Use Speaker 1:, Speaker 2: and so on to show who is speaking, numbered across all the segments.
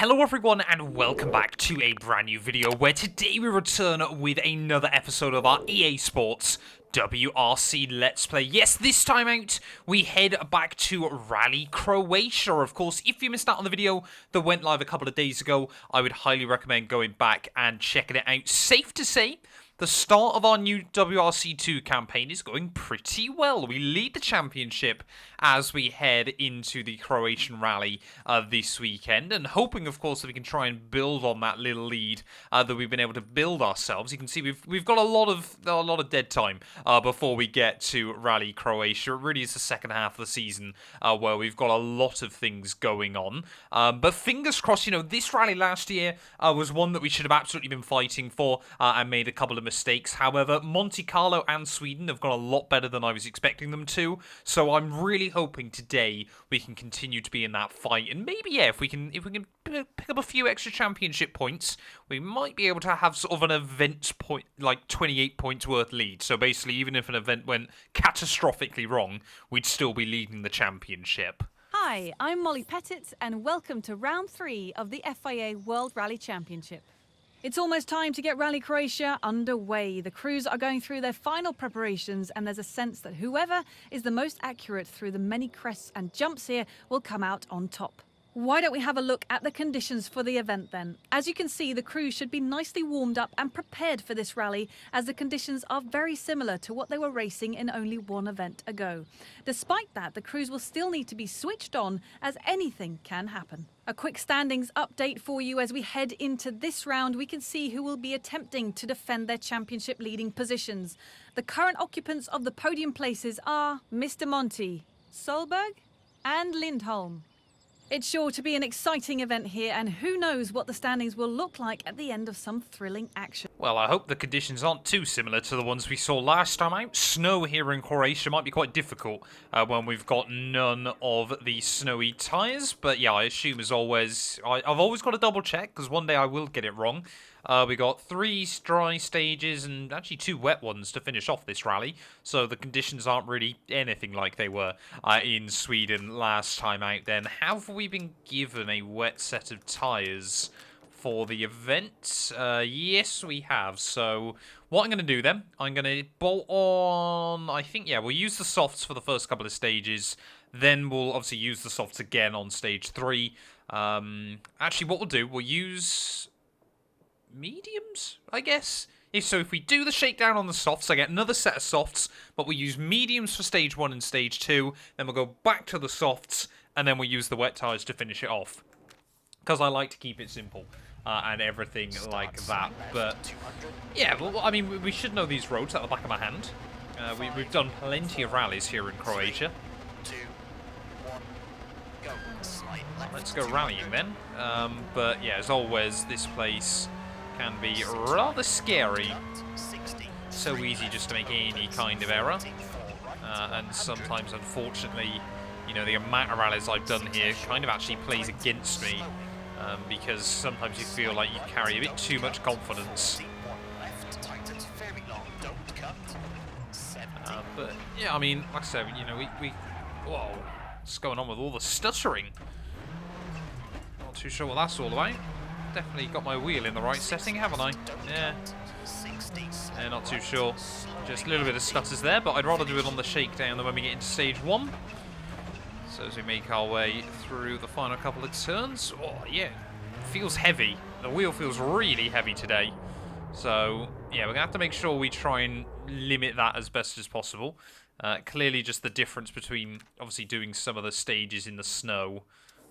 Speaker 1: Hello everyone and welcome back to a brand new video where today we return with another episode of our EA Sports WRC Let's Play. Yes, this time out we head back to Rally Croatia. Of course, if you missed out on the video that went live a couple of days ago, I would highly recommend going back and checking it out. Safe to say, the start of our new WRC2 campaign is going pretty well. We lead the championship as we head into the Croatian rally this weekend, and hoping, of course, that we can try and build on that little lead that we've been able to build ourselves. You can see we've got a lot of dead time before we get to Rally Croatia. It really is the second half of the season where we've got a lot of things going on. But fingers crossed, you know, this rally last year was one that we should have absolutely been fighting for and made a couple of mistakes. However, Monte Carlo and Sweden have gone a lot better than I was expecting them to, so I'm really hoping today we can continue to be in that fight, and maybe, yeah, if we can pick up a few extra championship points, we might be able to have sort of an event point, like 28 points worth lead. So basically, even if an event went catastrophically wrong, we'd still be leading the championship.
Speaker 2: Hi, I'm Molly Pettit, and welcome to round 3 of the FIA World Rally Championship. It's almost time to get Rally Croatia underway. The crews are going through their final preparations, and there's a sense that whoever is the most accurate through the many crests and jumps here will come out on top. Why don't we have a look at the conditions for the event then? As you can see, the crews should be nicely warmed up and prepared for this rally, as the conditions are very similar to what they were racing in only one event ago. Despite that, the crews will still need to be switched on, as anything can happen. A quick standings update for you as we head into this round. We can see who will be attempting to defend their championship leading positions. The current occupants of the podium places are Mr. Monty, Solberg and Lindholm. It's sure to be an exciting event here, and who knows what the standings will look like at the end of some thrilling action.
Speaker 1: Well, I hope the conditions aren't too similar to the ones we saw last time out. Snow here in Croatia might be quite difficult when we've got none of the snowy tyres. But yeah, I assume as always, I've always got to double check, because one day I will get it wrong. We got 3 dry stages and actually 2 wet ones to finish off this rally, so the conditions aren't really anything like they were in Sweden last time out then. Have we been given a wet set of tyres for the event? Yes, we have. So what I'm going to do then, I'm going to bolt on, I think, yeah, we'll use the softs for the first couple of stages, then we'll obviously use the softs again on stage 3. Actually, what we'll do, we'll use mediums, I guess. So if we do the shakedown on the softs, I get another set of softs, but we use mediums for stage 1 and stage 2, then we'll go back to the softs, and then we'll use the wet tyres to finish it off, because I like to keep it simple and everything like that. But yeah, well, I mean, we should know these roads at the back of my hand. We've done plenty of rallies here in Croatia. Let's go rallying then. But yeah, as always, this place can be rather scary. So easy just to make any kind of error. And sometimes, unfortunately, you know, the amount of rallies I've done here kind of actually plays against me. Because sometimes you feel like you carry a bit too much confidence. But yeah, I mean, like I said, you know, whoa, what's going on with all the stuttering? Not too sure what that's all about. Definitely got my wheel in the right setting, haven't I? Yeah. Yeah, not too sure. Just a little bit of stutters there, but I'd rather do it on the shakedown than when we get into stage 1. So as we make our way through the final couple of turns, oh yeah, feels heavy. The wheel feels really heavy today. So yeah, we're gonna have to make sure we try and limit that as best as possible. Clearly just the difference between obviously doing some of the stages in the snow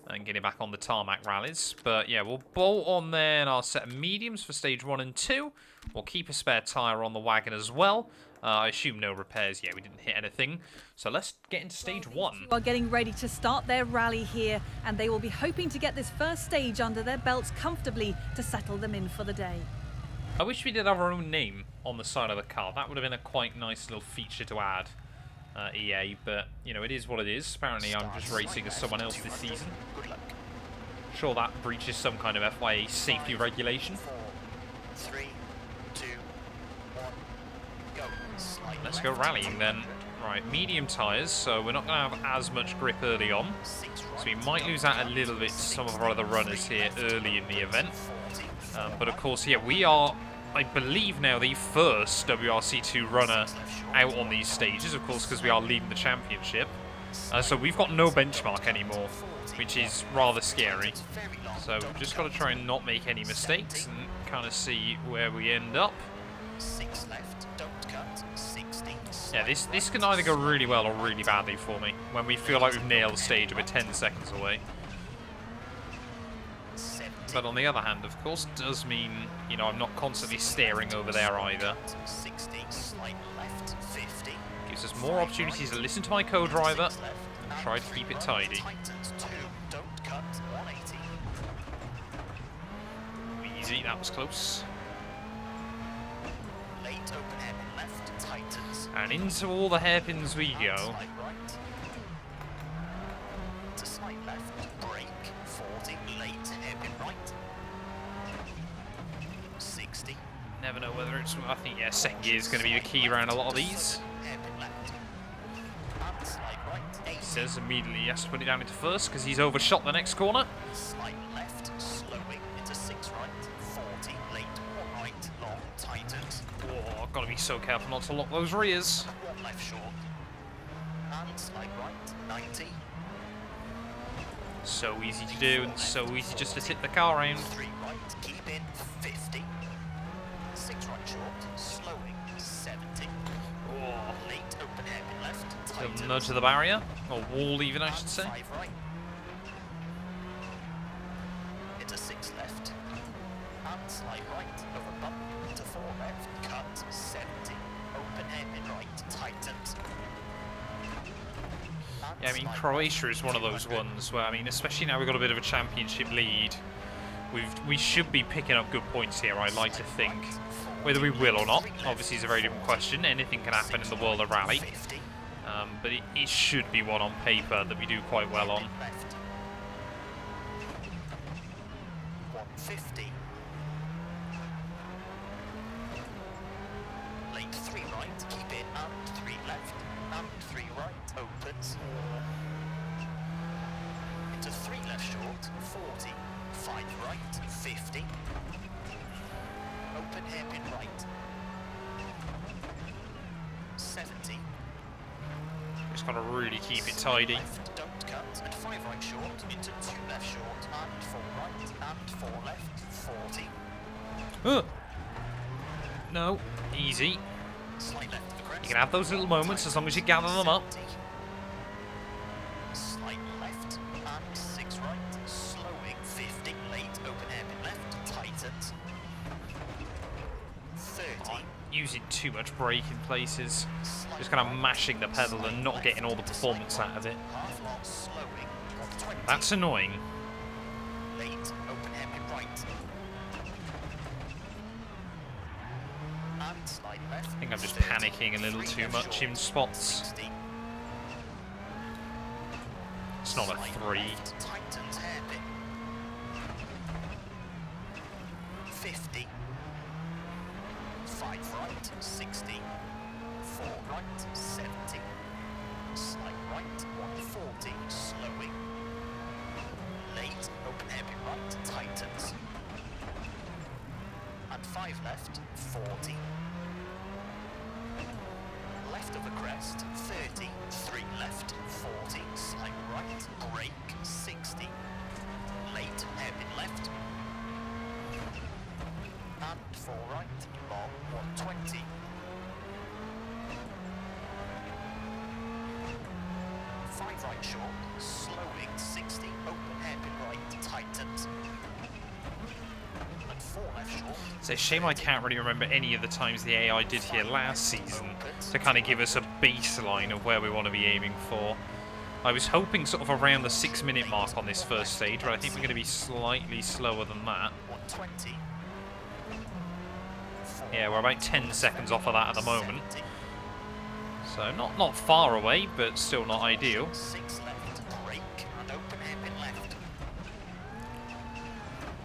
Speaker 1: and getting back on the tarmac rallies. But yeah, we'll bolt on there in our set of mediums for stage 1 and 2. We'll keep a spare tyre on the wagon as well. I assume no repairs. Yeah, we didn't hit anything. So let's get into stage 1.
Speaker 2: Are getting ready to start their rally here, and they will be hoping to get this first stage under their belts comfortably to settle them in for the day.
Speaker 1: I wish we did have our own name on the side of the car. That would have been a quite nice little feature to add. EA, but you know, it is what it is. Apparently I'm just racing as someone else this season. Sure, that breaches some kind of FIA safety regulation.
Speaker 3: 3, 2, 1, go.
Speaker 1: Let's go rallying then. Right, medium tyres, so we're not going to have as much grip early on. So we might lose out a little bit to some of our other runners here early in the event. But of course, yeah, we are, I believe now, the first WRC2 runner out on these stages, of course, because we are leading the championship. So we've got no benchmark anymore, which is rather scary. So we've just got to try and not make any mistakes and kind of see where we end up. Yeah, this can either go really well or really badly for me when we feel like we've nailed the stage and we're 10 seconds away. But on the other hand, of course, does mean, you know, I'm not constantly staring over there either. Gives us more opportunities to listen to my co-driver and try to keep it tidy. Easy, that was close. And into all the hairpins we go. Never know whether it's, I think, yeah, second gear is going to be the key around a lot of these. He says immediately he has to put it down into first because he's overshot the next corner. Oh, I've got to be so careful not to lock those rears. So easy to do and so easy just to tip the car around. Oh. Little nudge of the barrier, or wall even I should say.
Speaker 3: Into 6 left, and slide right, over bump, into 4 left, cut, 70, open hairpin right, tightened.
Speaker 1: Yeah, I mean, Croatia is one of those ones where, I mean, especially now we've got a bit of a championship lead, we should be picking up good points here, I'd like to think. Whether we will or not, obviously, is a very different question. Anything can happen in the world of rally. But it should be one on paper that we do quite well on.
Speaker 3: 150. Late 3 right, keep it, and 3 left, and 3 right, opens. Into 3 left short, 40. 5 right, 50. Open hairpin right. 70.
Speaker 1: Just got to really keep it tidy.
Speaker 3: Left, don't cut, and 5 right short, into 2 left short, and 4 right, and 4 left, 40.
Speaker 1: No, easy.
Speaker 3: Slight left to the crest.
Speaker 1: You can have those little moments as long as you gather them up.
Speaker 3: Slight left, and 6 right, slowing, 50, late, open hairpin left, tightens. 30.
Speaker 1: Using too much brake in places. Just kind of mashing the pedal and not getting all the performance out of it.
Speaker 3: Half long, slowing, 120.
Speaker 1: That's annoying.
Speaker 3: Late, open hairpin right. And slide left.
Speaker 1: I think I'm just panicking a little too much in spots.
Speaker 3: 60.
Speaker 1: It's not a 3.
Speaker 3: Tightens hairpin. 50. 5 right, 60. 4 right, 70. Slight right, 140, slowing. Late, open hairpin right, tightens. And 5 left, 40. Left of the crest, 30. 3 left, 40. Slight right, brake, 60. Late, hairpin left. And 4 right, long, 120. 5 right short, slowing, 60, open hairpin right, tightens. And 4 left short.
Speaker 1: It's a shame I can't really remember any of the times the AI did here last season to kind of give us a baseline of where we want to be aiming for. I was hoping sort of around the 6-minute mark on this first stage, but I think we're going to be slightly slower than that.
Speaker 3: 120.
Speaker 1: Yeah, we're about 10 seconds off of that at the moment. So not far away, but still not ideal.
Speaker 3: 6 left, brake, and open hairpin left.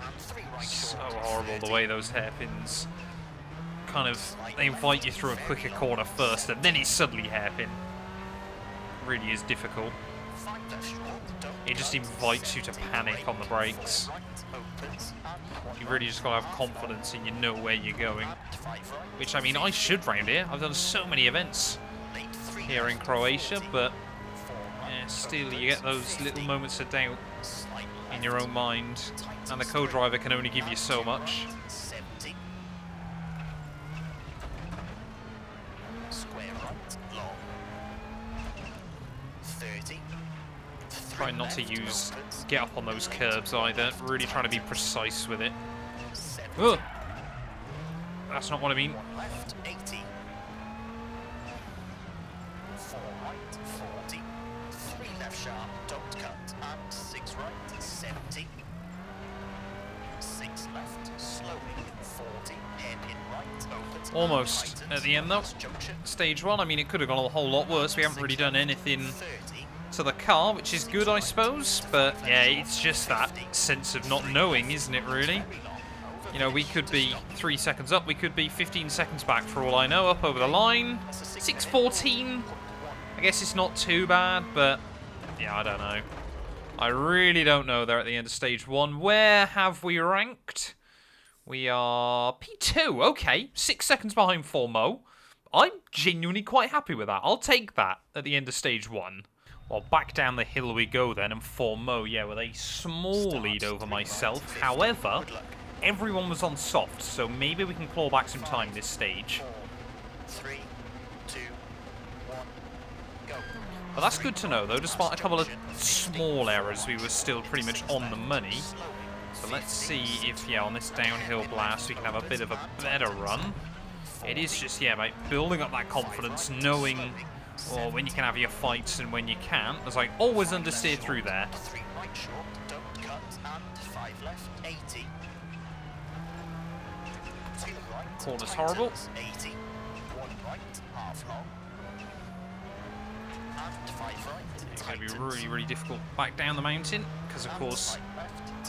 Speaker 3: And 3 right
Speaker 1: So
Speaker 3: short,
Speaker 1: horrible
Speaker 3: 30.
Speaker 1: the way those hairpins kind of, they invite you through a quicker corner first, and then it's suddenly hairpin. really is difficult.
Speaker 3: 5 left short, don't
Speaker 1: It just
Speaker 3: cut,
Speaker 1: invites you to
Speaker 3: 70
Speaker 1: panic
Speaker 3: right,
Speaker 1: on the brakes.
Speaker 3: 4 right, opens, and 1
Speaker 1: You really
Speaker 3: right,
Speaker 1: just gotta have
Speaker 3: half
Speaker 1: confidence and you know where you're going.
Speaker 3: and 5 right,
Speaker 1: Which, I mean, I should round here. I've done so many events
Speaker 3: late 3
Speaker 1: here in
Speaker 3: left,
Speaker 1: Croatia,
Speaker 3: 40,
Speaker 1: but
Speaker 3: 4 right,
Speaker 1: yeah, still you
Speaker 3: opens,
Speaker 1: get those little
Speaker 3: 50,
Speaker 1: moments of doubt
Speaker 3: slight
Speaker 1: in your
Speaker 3: left,
Speaker 1: own mind.
Speaker 3: tightens
Speaker 1: And the
Speaker 3: 3,
Speaker 1: co-driver can only give you
Speaker 3: and
Speaker 1: so
Speaker 3: 2
Speaker 1: much.
Speaker 3: right, 70, square right, long, 30,
Speaker 1: Try not to get up on those curbs either. Really trying to be precise with it. Ugh. That's not what I mean.
Speaker 3: 1 left, 80. 4 right, 40. 3 left sharp, don't cut. And 6 right, 70. 6 left, slowing, 40. Hairpin right, opens.
Speaker 1: Almost
Speaker 3: and
Speaker 1: at
Speaker 3: tightens.
Speaker 1: the end though.
Speaker 3: Last junction,
Speaker 1: Stage 1, I mean, it could have gone a whole lot worse. We haven't really done anything
Speaker 3: 30.
Speaker 1: to the car, which is good, I suppose. But yeah, it's just that sense of not knowing, isn't it, really? You know, we could be 3 seconds up, we could be 15 seconds back for all I know, up over the line. 6:14. I guess it's not too bad, but yeah, I don't know. I really don't know there at the end of stage 1. Where have we ranked? We are P2, okay. 6 seconds behind Formo. I'm genuinely quite happy with that. I'll take that at the end of stage 1. Well, back down the hill we go then, and Formo, yeah, with a small lead over myself. However, everyone was on soft, so maybe we can claw back some time this stage.
Speaker 3: 4, 3, 2, 1, go.
Speaker 1: But that's good to know, though. Despite a couple of small errors, we were still pretty much on the money. So let's see if, yeah, on this downhill blast, we can have a bit of a better run. It is just, yeah, mate, building up that confidence, knowing when you can have your fights and when you can't. As I always understeer through there.
Speaker 3: 3 right short, don't cut, and 5 left, 80. 2 right,
Speaker 1: Corner's horrible.
Speaker 3: 80. 1 right, half long. And 5 right,
Speaker 1: It's going to be really, really difficult back down the mountain, because of course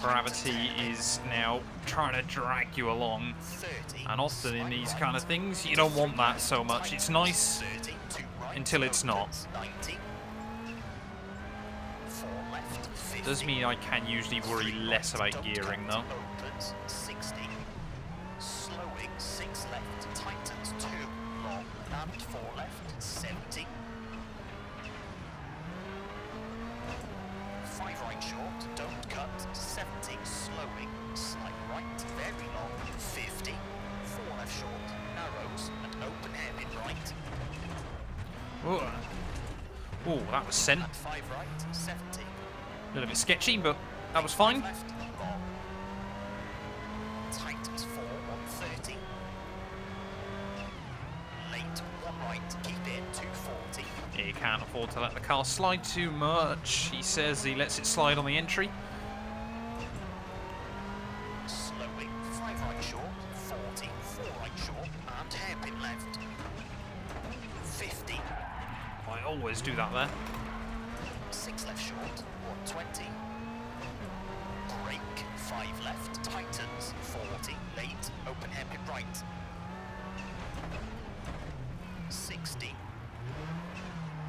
Speaker 1: gravity is now trying to drag you along.
Speaker 3: 30.
Speaker 1: And often in these kind of things, you don't want that so much. It's nice
Speaker 3: 30, 2 right,
Speaker 1: until it's not.
Speaker 3: 90. 4 left, 50.
Speaker 1: Does mean I can usually worry less about gearing though.
Speaker 3: Opens 60. Slowing 6 left. Tightens 2 long and 4 left. 70. 5 right short. Don't cut. 70. Slowing. Slight right. Very long. 50. 4 left short. Narrows and open hairpin right.
Speaker 1: Oh, that was sent.
Speaker 3: And 5 right. 70.
Speaker 1: A little bit sketchy, but that was fine.
Speaker 3: Left, long. Tightens 4, 130. Late, 1 right, keep in, 240.
Speaker 1: He can't afford to let the car slide too much. He says he lets it slide on the entry.
Speaker 3: Slowing, 5 right short, 40, 4 right short, and hairpin left. 50,
Speaker 1: I always do that there.
Speaker 3: 6 left short, 120. Brake, 5 left, tightens, 40, late, open hairpin right. 60.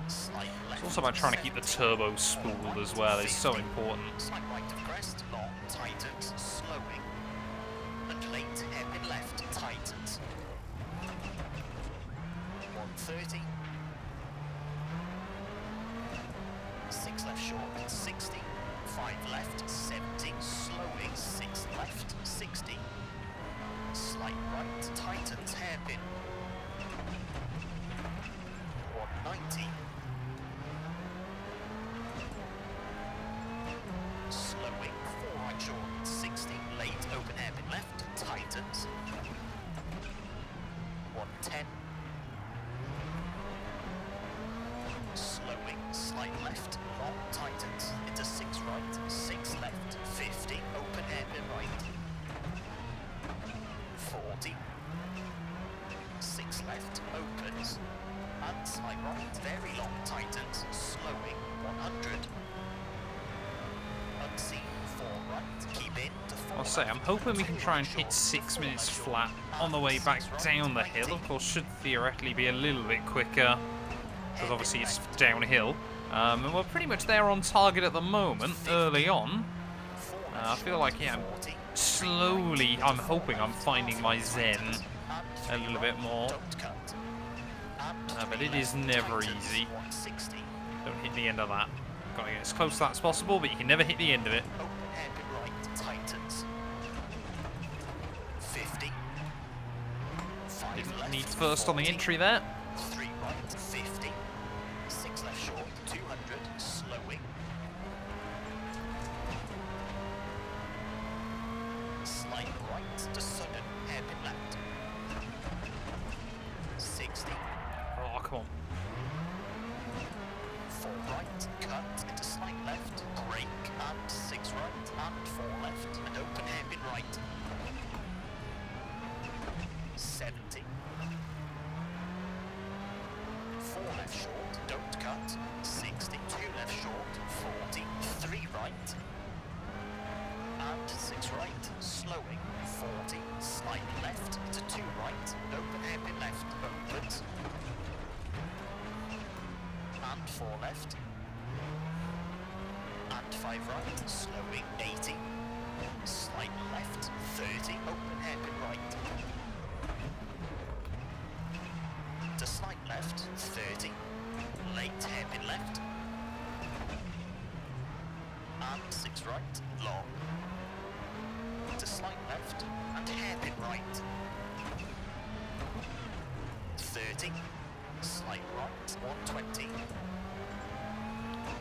Speaker 3: Slight left.
Speaker 1: It's also about trying to keep the turbo spooled as well. It's so important.
Speaker 3: Slight right of crest, long, tightens, slowing. And late, hairpin left, tightens. 130. 6 left short, 60. 5 left, 70. Slowing, 6 left, 60. Slight right, tightens, hairpin. 190. Slowing, 4 right short, 60. Late, open hairpin left, tightens. 110. Slowing, slight left, long, tightens. Into 6 right, 6 left, 50. Open hairpin right. 40. 6 left, opens. And slight right, very long, tightens. Slowing, 100. Unseen, 4 right, keep in to 4
Speaker 1: I'll say, I'm hoping we can try and hit 6 minutes flat on the way back down the hill. Of course, should theoretically be a little bit quicker, because obviously it's downhill. And we're pretty much there on target at the moment, early on. I feel like, yeah, I'm hoping I'm finding my zen a little bit more. But it is never easy. Don't hit the end of that. Gotta get as close to that as possible, but you can never hit the end of it. Didn't need first on the entry there.
Speaker 3: 3 right, 50. 6 left short, 200, slowing. Slight right to sudden, hairpin left. 60.
Speaker 1: Oh, come on.
Speaker 3: 4 right, cut into slight left, brake, and 6 right, and 4 left, and open hairpin right. 70. 4 left short, don't cut, 60, 2 left short, 40, 3 right, and 6 right, slowing, 40, slight left to 2 right, open hairpin left, opens, and 4 left, and 5 right, slowing, 80, slight left, 30, open hairpin right, to slight left, 30, late hairpin left, and 6 right, long, to slight left, and hairpin right, 30, slight right, 120.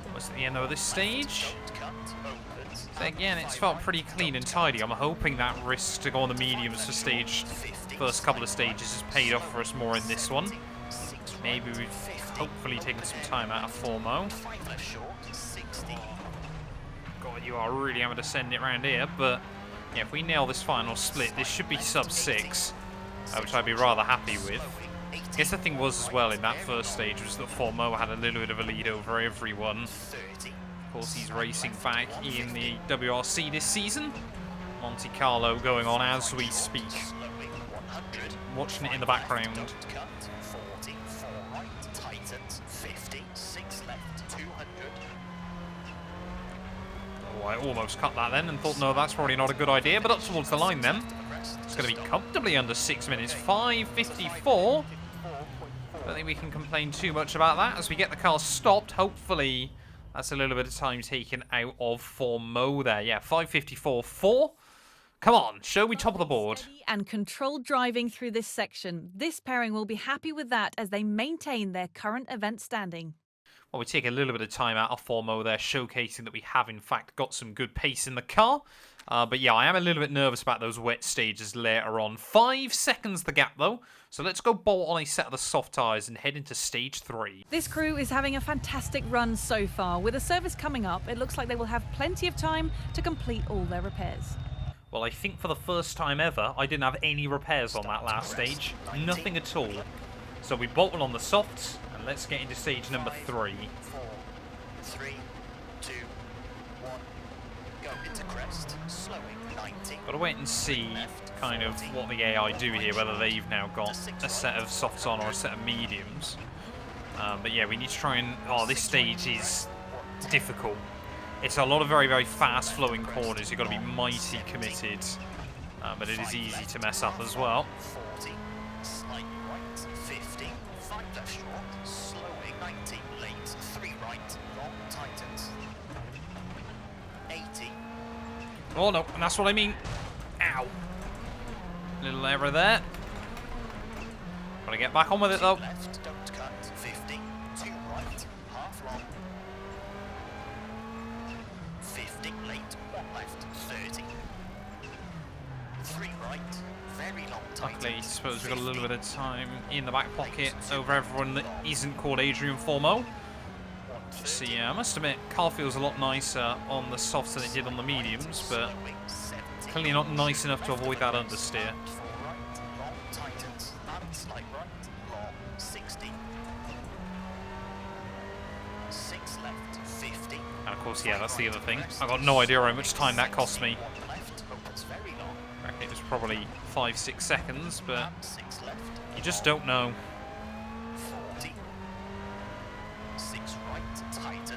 Speaker 1: Almost at the end of this stage.
Speaker 3: Don't cut, opens,
Speaker 1: So again, it's felt pretty clean and tidy. I'm hoping that risk to go on the mediums for stage, first couple of stages has paid off for us more in this one. Maybe we've hopefully taken some time out of Formo.
Speaker 3: 5 left short, 60.
Speaker 1: God, you are really having to send it around here, but yeah, if we nail this final split, this should be sub 6, which I'd be rather happy with. I guess the thing was as well in that first stage was that Formo had a little bit of a lead over everyone. Of course, he's racing back in the WRC this season. Monte Carlo going on as we speak. Watching it in the background.
Speaker 3: 40, 4 right, tightens, 50, 6 left, 200.
Speaker 1: Oh, I almost cut that then and thought, no, that's probably not a good idea, but up towards the line then. It's going to be comfortably under 6 minutes, 5:54. Don't think we can complain too much about that as we get the car stopped. Hopefully, that's a little bit of time taken out of Formo there. Yeah, 5:54.4. Come on, show me top of the board.
Speaker 2: And controlled driving through this section. This pairing will be happy with that as they maintain their current event standing.
Speaker 1: Well, we take a little bit of time out of Formo there, showcasing that we have, in fact, got some good pace in the car. But yeah, I am a little bit nervous about those wet stages later on. 5 seconds the gap, though. So let's go bolt on a set of the soft tyres and head into stage 3.
Speaker 2: This crew is having a fantastic run so far. With a service coming up, it looks like they will have plenty of time to complete all their repairs.
Speaker 1: Well, I think for the first time ever, I didn't have any repairs on that last stage. Nothing at all. So we bolted on the softs, and let's get into stage number 3.
Speaker 3: 4, 3, 2, 1. Go into crest, slowing, 90.
Speaker 1: Got to wait and see kind of what the AI do here, whether they've now got a set of softs on or a set of mediums. But yeah, we need to try and... Oh, this stage is difficult. It's a lot of very, very fast flowing corners. You've got to be mighty committed. But it is easy to mess up as well.
Speaker 3: 40, slight right, 50, 5 left short, slowing, 90, late, 3 right, long, tightens, 80,
Speaker 1: Oh no, and that's what I mean. Ow. Little error there. Got to get back on with it though.
Speaker 3: left, don't cut, 50, 2 right, half long, 50, late, 1 left, 30, 3 right, very long,
Speaker 1: Luckily, I
Speaker 3: tightens,
Speaker 1: suppose we've got a little bit of time in the back pocket over everyone that isn't called Adrian Formo. So yeah, I must admit, car feels a lot nicer on the softs than it did on the mediums, but clearly not nice enough to avoid that understeer.
Speaker 3: 4 right, long, tightens, and slight right, long, 60, 6 left, 50,
Speaker 1: And of course, yeah, that's the other thing. I got no idea how much time that cost me.
Speaker 3: 1 left, opens very long,
Speaker 1: I reckon it was probably 5-6 seconds, but
Speaker 3: and 6 left,
Speaker 1: you just don't know.
Speaker 3: 40, 6 right, tightens,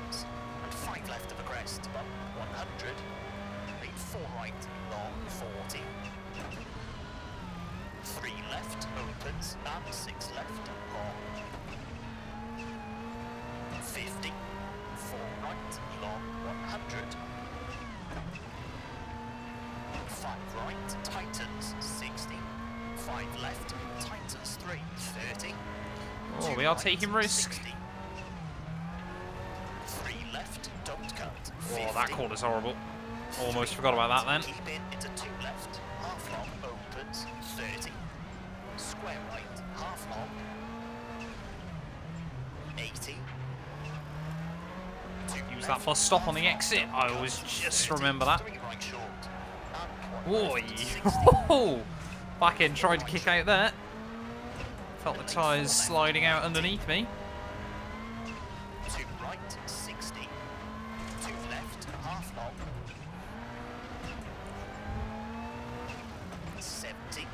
Speaker 3: Tightens and 6 left, long. 50, 4 right, long 100. 5 right, tightens 60. 5 left, tightens 3, 30.
Speaker 1: Oh, we are taking risk.
Speaker 3: 60. 3 left, don't cut. 50.
Speaker 1: Oh, that corner's horrible. Almost forgot about that then.
Speaker 3: Keep in into 2 left, half long, opens 30. Square right, half long. 80.
Speaker 1: Use that bus stop on the exit. I always just remember that.
Speaker 3: 3 right short.
Speaker 1: Oi! Oh, back end tried to kick out there. Felt the tyres sliding out underneath me.
Speaker 3: 2 right, 60. 2 left, half long. 70.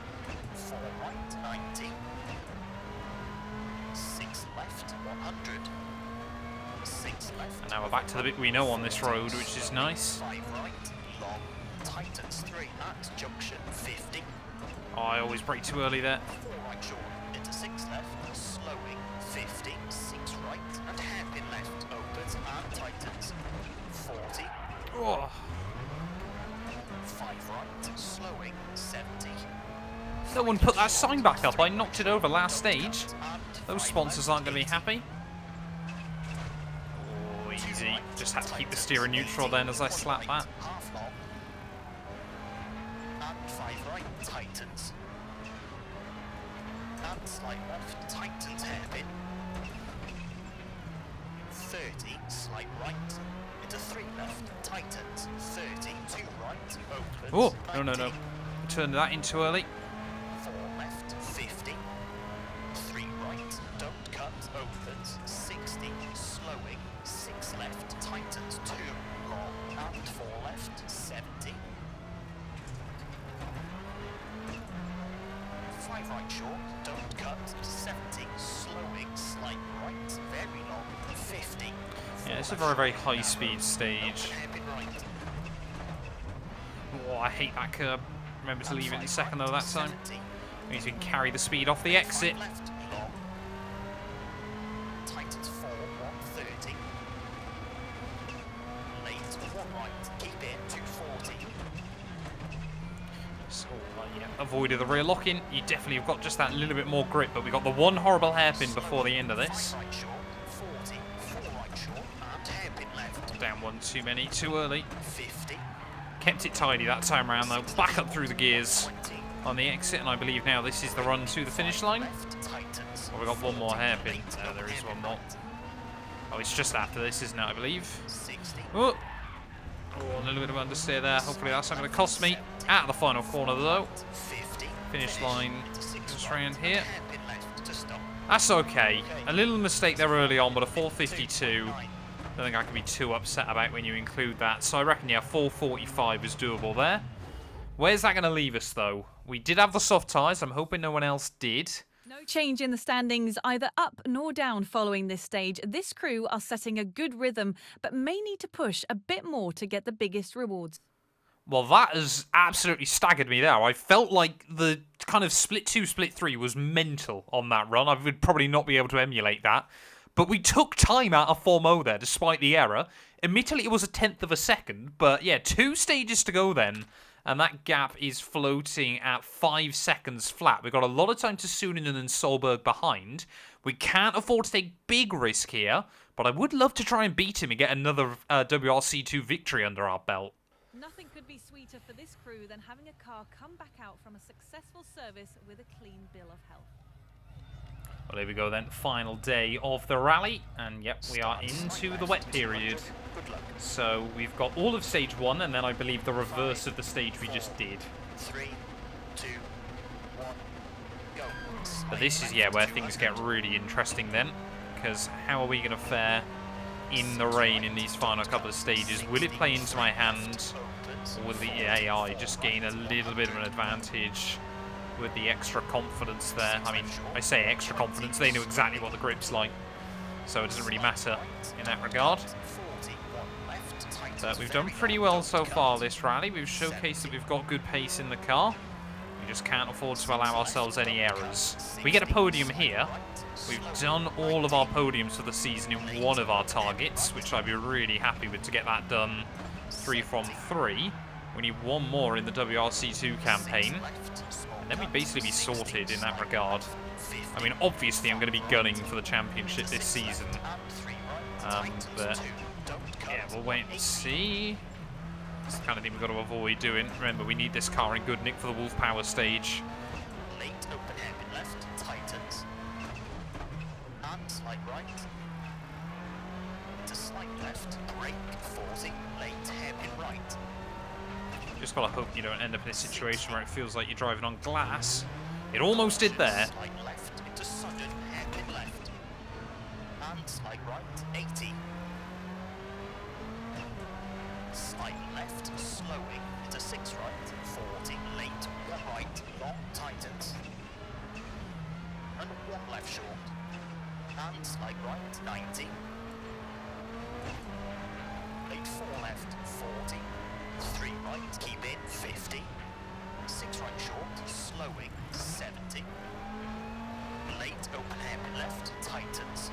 Speaker 3: 4 right, 90. 6 left, 100. 6 left.
Speaker 1: And now we're back to the bit we know on this road, which is nice.
Speaker 3: 5 right, long. Tightens 3 at junction 50.
Speaker 1: Oh, I always brake too early there.
Speaker 3: 4 right short into 6 left, slowing 50. 6 right and hairpin left, opens and tightens 40.
Speaker 1: Oh,
Speaker 3: 5 right, slowing 70.
Speaker 1: no one put that sign back up. I knocked it over last stage. Those sponsors aren't going to be happy. Oh, easy. Just had to keep the steering neutral then as I slap that.
Speaker 3: Half long. And 5 right, tightens. And slight left, tightens hairpin. 30, slight right. Into 3 left, tightens. 30, 2 right, opens.
Speaker 1: Oh, no, no,
Speaker 3: 90.
Speaker 1: no. Turned that in too early.
Speaker 3: 4 left, 50. 3 right, don't cut, opens. 60, slowing. 6 left, tightens. 2 long. And 4 left, 70. 5 right short, don't cut. 70, slowing. Slight right, very long. 50.
Speaker 1: Yeah, it's a very, very high-speed stage.
Speaker 3: Hairpin right.
Speaker 1: Oh, I hate that curb. Remember to leave it in the second though that time.
Speaker 3: 70.
Speaker 1: Means we can carry the speed off the exit.
Speaker 3: 5 left, long. Tightens 4, 130. Late, 1 right, keep in, 240.
Speaker 1: So, yeah, avoided the rear lock-in. You definitely have got just that little bit more grip, but we got the one horrible hairpin before the end of this.
Speaker 3: 5 right short, 40, 4 right short, and hairpin left.
Speaker 1: Down one too many, too early.
Speaker 3: 50,
Speaker 1: Kept it tidy that time around though. Back up through the gears
Speaker 3: 20.
Speaker 1: on the exit, and I believe now this is the run to the finish line.
Speaker 3: Left, tightens.
Speaker 1: Oh, we got one more hairpin.
Speaker 3: Late,
Speaker 1: No, there is
Speaker 3: hairpin
Speaker 1: one more.
Speaker 3: right.
Speaker 1: Oh, it's just after this, isn't it, I believe?
Speaker 3: 60.
Speaker 1: Oh, a little bit of understeer there. Hopefully that's not going to cost me. Out of the final corner though.
Speaker 3: 50.
Speaker 1: Finish line
Speaker 3: Into 6
Speaker 1: just
Speaker 3: right,
Speaker 1: around here.
Speaker 3: hairpin left to stop.
Speaker 1: That's okay. A little mistake there early on, but a 452.
Speaker 3: 9.
Speaker 1: I don't think I can be too upset about when you include that. So I reckon, yeah, 445 is doable there. Where's that going to leave us, though? We did have the soft tyres. I'm hoping no one else did.
Speaker 2: No change in the standings, either up nor down following this stage. This crew are setting a good rhythm, but may need to push a bit more to get the biggest rewards.
Speaker 1: Well, that has absolutely staggered me there. I felt like the kind of split 2, split 3 was mental on that run. I would probably not be able to emulate that. But we took time out of 4-0 there, despite the error. Admittedly, it was a 1/10 of a second. But yeah, 2 stages to go then. And that gap is floating at 5 seconds flat. We've got a lot of time to Suninen and Solberg behind. We can't afford to take big risk here. But I would love to try and beat him and get another WRC2 victory under our belt.
Speaker 2: Nothing could be sweeter for this crew than having a car come back out from a successful service with a clean bill of health.
Speaker 1: Well, there we go then. Final day of the rally. And yep, we are into the wet period.
Speaker 3: Good luck.
Speaker 1: So we've got all of stage 1 and then I believe the reverse of the stage we just did.
Speaker 3: 3, 2, 1, go.
Speaker 1: But this is, yeah, where things get really interesting then. Because how are we going to fare in the rain in these final couple of stages? Will it play into my hand? Or will the AI just gain a little bit of an advantage with the extra confidence there? I mean, I say extra confidence, they know exactly what the grip's like. So it doesn't really matter in that regard. But we've done pretty well so far this rally. We've showcased that we've got good pace in the car. We just can't afford to allow ourselves any errors. We get a podium here. We've done all of our podiums for the season in one of our targets, which I'd be really happy with to get that done 3 from 3. We need one more in the WRC2 campaign, and then we'd basically be sorted in that regard. I mean, obviously I'm going to be gunning for the championship this season, but yeah, we'll wait and see. It's the kind of thing we've got to avoid doing. Remember, we need this car in good nick for the Wolf Power stage.
Speaker 3: Late open hairpin left, tightens. And slight right. To slight left, brake, 40, late hairpin right.
Speaker 1: Just gotta hope you don't end up in a situation where it feels like you're driving on glass. It almost did there.
Speaker 3: Slight left into sudden hairpin left. And slight right, 80. Slight left, slowing into 6 right, 40, late, 1 right, long, tightens. And 1 left short. And slight right, 90. Late 4 left, 40. 3 right, keep in, 50. 6 right short, slowing, 70. Late open hairpin left, tightens.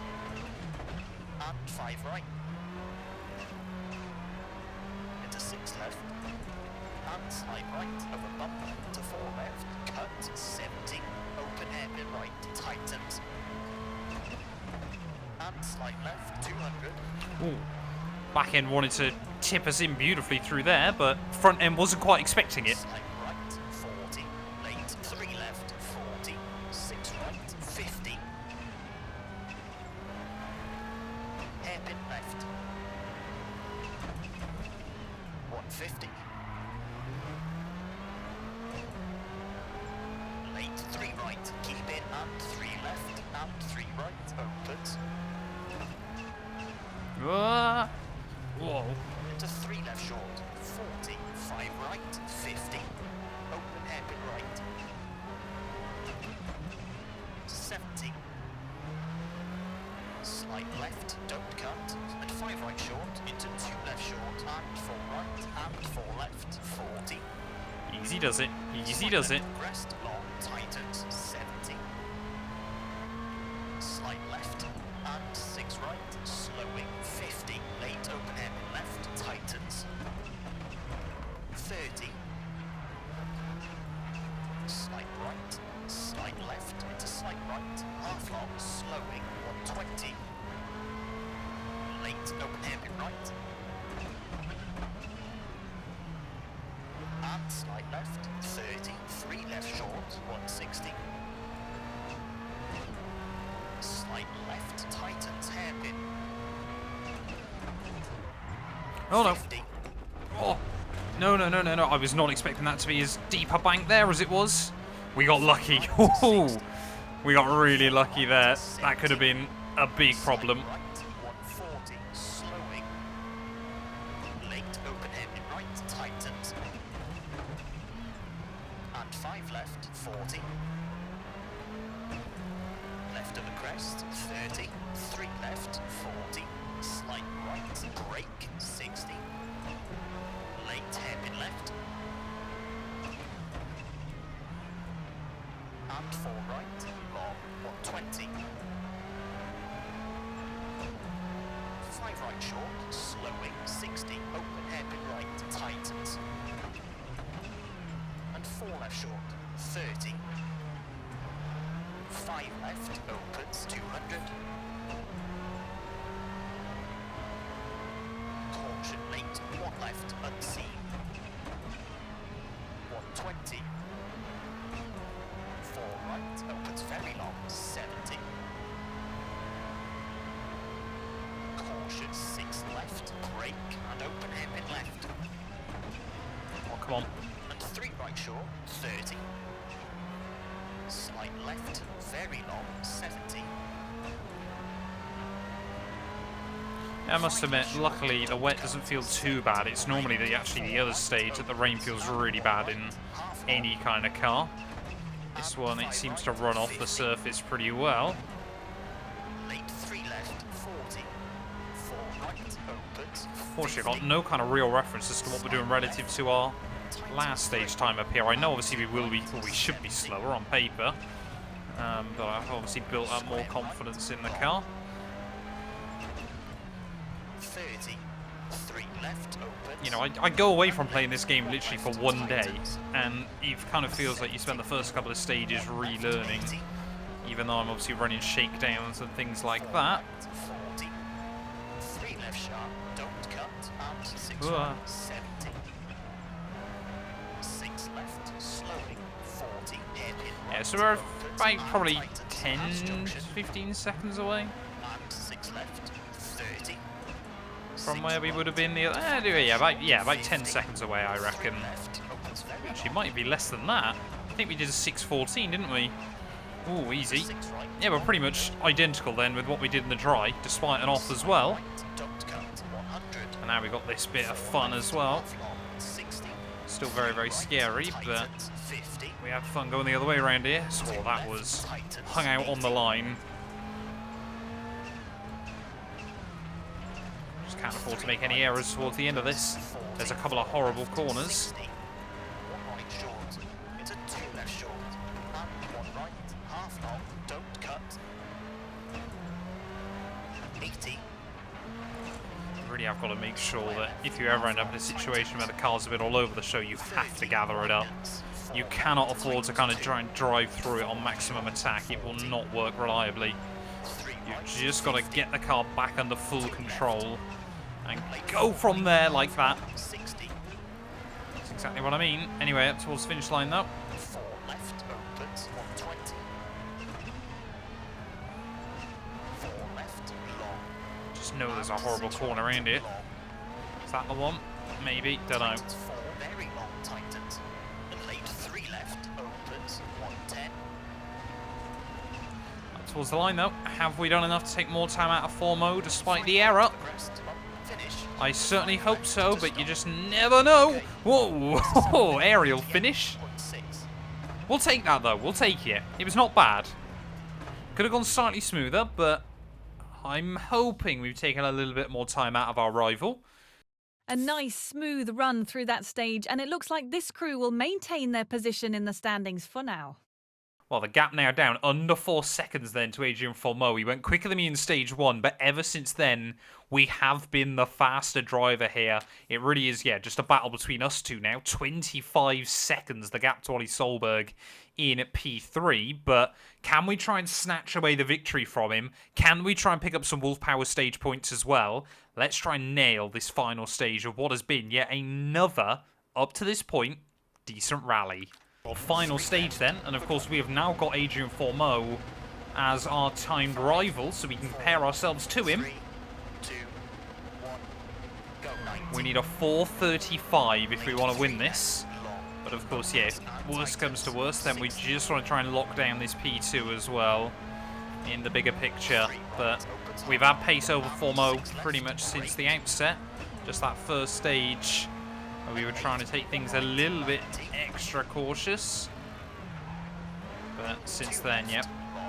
Speaker 3: And 5 right. Into 6 left. And slide right, over bump, to 4 left, cut, 70. Open hairpin right, tightens. And slide left, 200.
Speaker 1: Ooh. Back end wanted to tip us in beautifully through there, but front end wasn't quite expecting it.
Speaker 3: Slide right, 40. Late, 3 left, 40. 6 right, 50. Hairpin left. 150. Late, 3 right, keep in, and 3 left, and 3 right, opens.
Speaker 1: Whoa.
Speaker 3: Into 3 left short, 40, 5 right, 50. Open hairpin right. 70. Slight left, don't cut. And 5 right short, into 2 left short, and 4 right, and 4 left, 40.
Speaker 1: Easy does it. Easy does it.
Speaker 3: Rest long, tightens, 70. Slight left, and 6 right, slowing, 50. Late open hairpin left, tightens. 30. Slight right, slight left, into slight right, half long, slowing, 120. Late open hairpin right. And slight left, 30, 3 left short, 160. Slight left, tightens, hairpin.
Speaker 1: Oh no.
Speaker 3: 50.
Speaker 1: Oh. No. I was not expecting that to be as deep a bank there as it was. We got lucky. Ooh. We got really lucky there. That could have been a big problem.
Speaker 3: Slight right, 140, slowing. Late open hairpin right, tightens. And 5 left, 40. Left of the crest, 30. 3 left, 40. Slight right, brake, 60. Late hairpin left. And 4 right, long, 120. 5 right short, slowing, 60. Open hairpin right, tightens. And 4 left short, 30. 5 left, opens, 200. Caution late, 1 left, unseen. 120. 4 right, opens very long, 70. Caution 6 left, brake, and open hairpin left.
Speaker 1: Oh, come on.
Speaker 3: And 3 right short, 30. Slight left, very long, 70.
Speaker 1: I must admit, luckily the wet doesn't feel too bad. It's normally the other stage that the rain feels really bad in any kind of car. This one, it seems to run off the surface pretty well.
Speaker 3: Late 3 left, 40. 4 right, opens.
Speaker 1: Fortunately, I've got no kind of real reference as to what we're doing relative to our last stage time up here. I know obviously we should be slower on paper, but I've obviously built up more confidence in the car.
Speaker 3: 30, 3 left, open.
Speaker 1: You know, I go away from playing this game literally for one day, and it kind of feels like you spend the first couple of stages relearning, even though I'm obviously running shakedowns and things like that.
Speaker 3: 40, 3 left sharp, don't cut, and 6
Speaker 1: Ooh.
Speaker 3: right, 70. 6 left, slowing, 40, hairpin right.
Speaker 1: Yeah, so we're about
Speaker 3: and
Speaker 1: probably
Speaker 3: tightens
Speaker 1: 10,
Speaker 3: last junction,
Speaker 1: 15 seconds away
Speaker 3: and 6 left, 30.
Speaker 1: from where we would have been the about 10 seconds away, I reckon. Actually, it might be less than that. I think we did a 6:14, didn't we? Ooh, easy. Yeah, we're pretty much identical then with what we did in the dry, despite an off as well. And now we've got this bit of fun as well. Still very, very scary, but we have fun going the other way around here. So that was hung out on the line. Just can't afford to make any errors towards the end of this. There's a couple of horrible corners.
Speaker 3: It's a 2 left short, and 1 right, half long, don't cut. 80.
Speaker 1: Really have got to make sure that if you ever end up in a situation where the car's a bit all over the show, you have to gather it up. You cannot afford to kind of try and drive through it on maximum attack. It will not work reliably. You've just got to get the car back under full control and go from there like that.
Speaker 3: 60.
Speaker 1: That's exactly what I mean. Anyway, up towards the finish line though.
Speaker 3: 4 left, opens, 120. 4 left, long.
Speaker 1: Just know there's a horrible corner around it. Is that the one? Maybe. Don't know.
Speaker 3: 4 very long, tightens. And late 3 left, opens, 110.
Speaker 1: Up towards the line though. Have we done enough to take more time out of 4 despite the error?
Speaker 3: Finish.
Speaker 1: I certainly hope so, but you just never know. Whoa, aerial finish.
Speaker 3: 6.
Speaker 1: We'll take that though, we'll take it. It was not bad. Could have gone slightly smoother, but I'm hoping we've taken a little bit more time out of our rival.
Speaker 2: A nice smooth run through that stage, and it looks like this crew will maintain their position in the standings for now.
Speaker 1: Well, the gap now down under 4 seconds then to Adrian Formeau. He went quicker than me in stage 1, but ever since then, we have been the faster driver here. It really is, yeah, just a battle between us two now. 25 seconds, the gap to Ollie Solberg in P3, but can we try and snatch away the victory from him? Can we try and pick up some Wolf Power stage points as well? Let's try and nail this final stage of what has been yet another, up to this point, decent rally. Well, final stage then, and of course we have now got Adrian Formeau as our timed rival, so we can compare ourselves to him.
Speaker 3: 3, 2, 1, go. 90.
Speaker 1: We need a 4:35 if we want to win this. But of course, yeah, if worst comes to worst, then we just want to try and lock down this P2 as well in the bigger picture. But we've had pace over Formeau pretty much since the outset. Just that first stage, where we were trying to take things a little bit extra cautious. But since then, yep,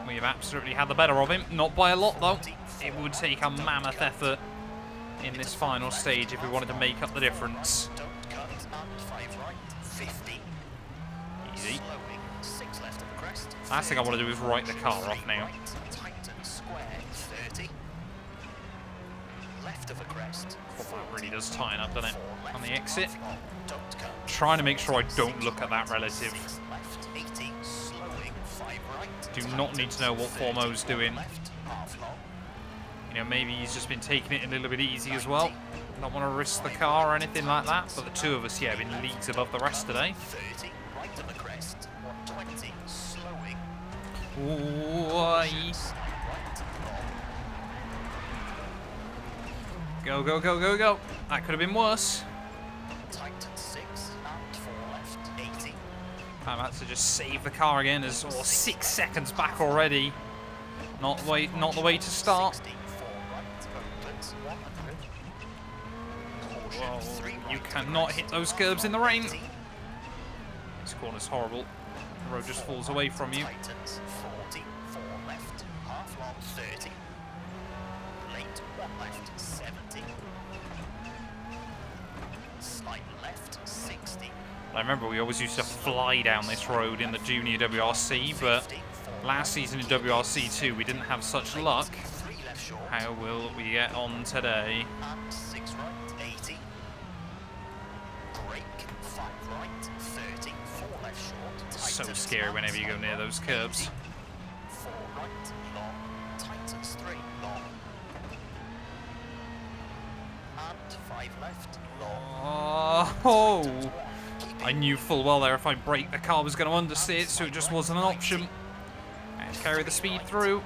Speaker 1: we've absolutely had the better of him. Not by a lot, though. It would take a mammoth effort in this final stage if we wanted to make up the difference.
Speaker 3: Don't cut, and 5 right, 50.
Speaker 1: Easy.
Speaker 3: Slowing, 6 left of the crest.
Speaker 1: Last thing I want to do is write the car off now.
Speaker 3: Tighten square, 30. Left of the crest.
Speaker 1: Oh, that really does tighten up, doesn't it? On the exit.
Speaker 3: Don't cut.
Speaker 1: Trying to make sure I don't look at that relative.
Speaker 3: 6 left, 80. Slowing, 5 right.
Speaker 1: Do not need to know what Formeau's doing.
Speaker 3: Left, half long.
Speaker 1: You know, maybe he's just been taking it a little bit easy as well. Don't want to risk the car or anything like that. But the two of us, yeah, have been leagues above the rest today.
Speaker 3: 30, right of the crest. 120, slowing.
Speaker 1: Ooh,
Speaker 3: Right,
Speaker 1: go, go, go, go, go. That could have been worse.
Speaker 3: tighten 6 and 4 left, 80.
Speaker 1: I'm about to just save the car again as 6 seconds back already. Not the way to start.
Speaker 3: 60, 4 right, opens, 100.
Speaker 1: Whoa,
Speaker 3: Caution, 3
Speaker 1: you
Speaker 3: right,
Speaker 1: cannot hit those curbs in the rain.
Speaker 3: 80.
Speaker 1: This corner's horrible. The road just falls away from you.
Speaker 3: Tightens, 40, 4 left, half long, 30. Late, 1 left, 70. Slight left, 60.
Speaker 1: I remember we always used to fly down this road in the junior WRC, but last season in WRC 2 we didn't have such luck. How will we get on today?
Speaker 3: And 6 right, 80. Brake, 5 right, 30. 4 left short.
Speaker 1: So
Speaker 3: tightens
Speaker 1: scary
Speaker 3: and
Speaker 1: whenever you go
Speaker 3: 1
Speaker 1: near those
Speaker 3: long,
Speaker 1: curbs.
Speaker 3: 80. 4 right, long. Tightens 3 long. And 5 left, long.
Speaker 1: Oh, I knew full well there if I brake the car was going to understeer, so it just wasn't an option. And carry the speed through.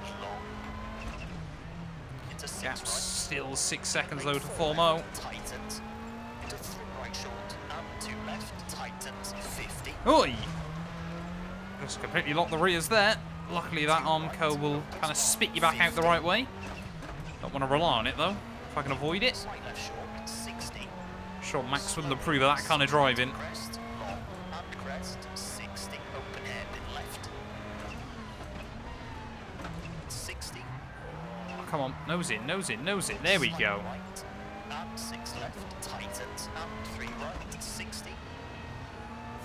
Speaker 1: Gap's still 6 seconds though to Formo.
Speaker 3: Tightens. Into 3 right short and 2 left. Tightens 50.
Speaker 1: Oi! Just completely locked the rears there. Luckily that Armco will kind of spit you back out the right way. Don't want to rely on it though, if I can avoid it.
Speaker 3: Right left short, 60.
Speaker 1: Sure, Max wouldn't approve of that kind of driving.
Speaker 3: Crest, long and crest, 60. Open air, bit left. 60.
Speaker 1: Oh, come on, nose in, nose in, nose in. There we go.
Speaker 3: Right and 6 left. Tightens and 3 right, 60.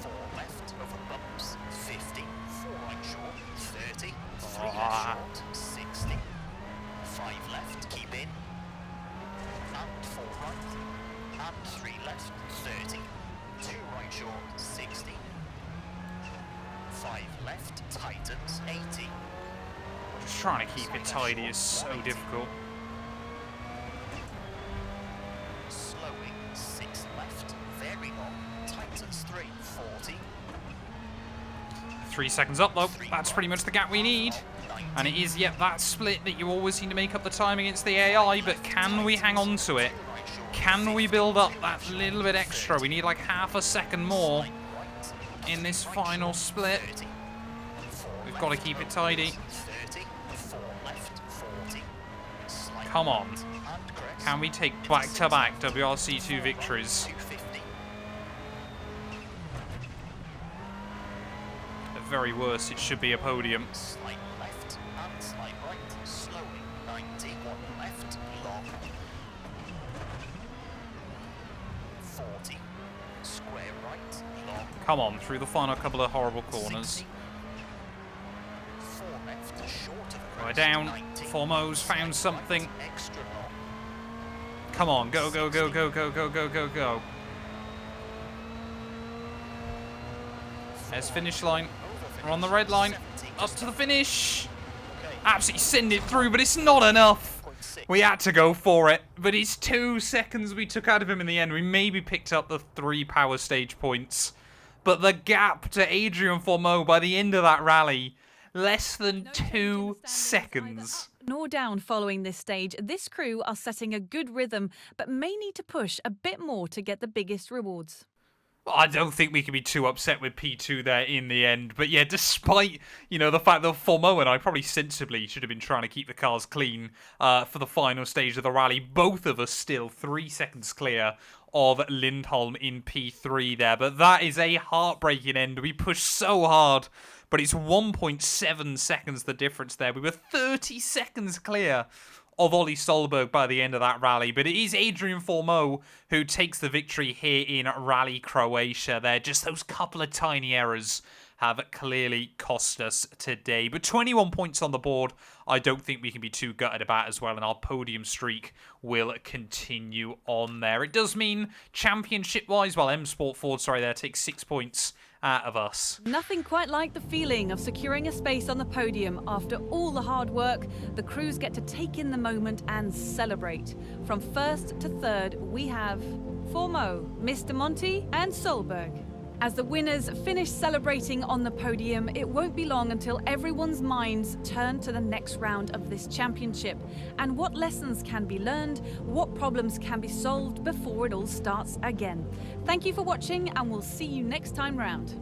Speaker 3: 4 left over bumps, 50. 4 right short, 30. 3 left short, 60. 5 left, keep in. And 4 right. And 3 left, 30. 2 right short, 60. 5 left, tightens, 80.
Speaker 1: Just trying to keep it tidy is so difficult.
Speaker 3: Slowing, 6 left, very long, tightens 3, 40.
Speaker 1: 3 seconds up though, that's pretty much the gap we need. And it is, yep, that split that you always seem to make up the time against the AI, but can we hang on to it? Can we build up that little bit extra? We need like half a second more in this final split. We've got to keep it tidy.
Speaker 3: 30, 4 left, 40.
Speaker 1: Come on. Can we take back-to-back WRC2 victories?
Speaker 3: 250.
Speaker 1: At very worst, it should be a podium.
Speaker 3: Slight left and slight right, slowing, 90, 1 left, long. 40, square right, long.
Speaker 1: Come on, through the final couple of horrible corners.
Speaker 3: 60. 4 left, short of the
Speaker 1: We're
Speaker 3: crest,
Speaker 1: down.
Speaker 3: 90.
Speaker 1: Formo's found something.
Speaker 3: Right, extra long.
Speaker 1: Come on, go, go, go, go, go, go, go, go, go. There's finish line. We're on the red line. Up to the finish. Absolutely send it through, but it's not enough. We had to go for it, but it's 2 seconds we took out of him in the end. We maybe picked up the 3 power stage points, but the gap to Adrian Formeau by the end of that rally, less than 2 seconds.
Speaker 2: Nor down following this stage, this crew are setting a good rhythm, but may need to push a bit more to get the biggest rewards.
Speaker 1: Well, I don't think we can be too upset with P2 there in the end. But yeah, despite, you know, the fact that Formeau and I probably sensibly should have been trying to keep the cars clean for the final stage of the rally, both of us still 3 seconds clear of Lindholm in P3 there. But that is a heartbreaking end. We pushed so hard, but it's 1.7 seconds the difference there. We were 30 seconds clear of Ollie Solberg by the end of that rally. But it is Adrian Formeau who takes the victory here in Rally Croatia there. Just those couple of tiny errors have clearly cost us today. But 21 points on the board, I don't think we can be too gutted about as well, and our podium streak will continue on there. It does mean championship-wise, well, M Sport Ford, sorry, there takes 6 points out of us.
Speaker 2: Nothing quite like the feeling of securing a space on the podium. After all the hard work, the crews get to take in the moment and celebrate. From first to third, we have Formeau, Mr. Monty, and Solberg. As the winners finish celebrating on the podium, it won't be long until everyone's minds turn to the next round of this championship and what lessons can be learned, what problems can be solved before it all starts again. Thank you for watching, and we'll see you next time round.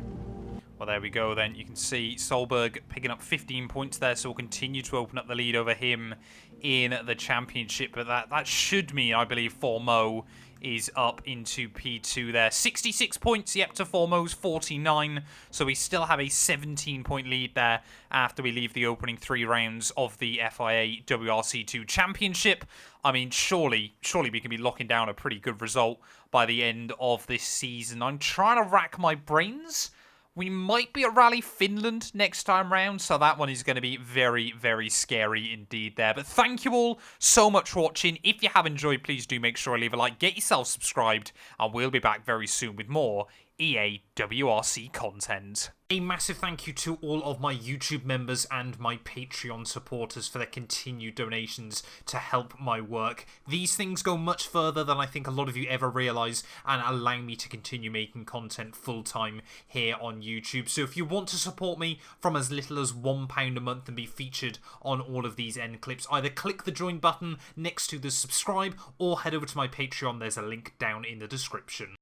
Speaker 1: Well, there we go then. You can see Solberg picking up 15 points there, so we'll continue to open up the lead over him in the championship. But that should mean, I believe, Formeau is up into P2 there. 66 points, yep, to Formo's 49. So we still have a 17-point lead there after we leave the opening 3 rounds of the FIA WRC2 Championship. I mean, surely we can be locking down a pretty good result by the end of this season. I'm trying to rack my brains. We might be at Rally Finland next time round, so that one is going to be very, very scary indeed there. But thank you all so much for watching. If you have enjoyed, please do make sure to leave a like, get yourself subscribed, and we'll be back very soon with more EA WRC content. A massive thank you to all of my YouTube members and my Patreon supporters for their continued donations to help my work. These things go much further than I think a lot of you ever realise and allow me to continue making content full-time here on YouTube. So if you want to support me from as little as £1 a month and be featured on all of these end clips, either click the join button next to the subscribe or head over to my Patreon. There's a link down in the description.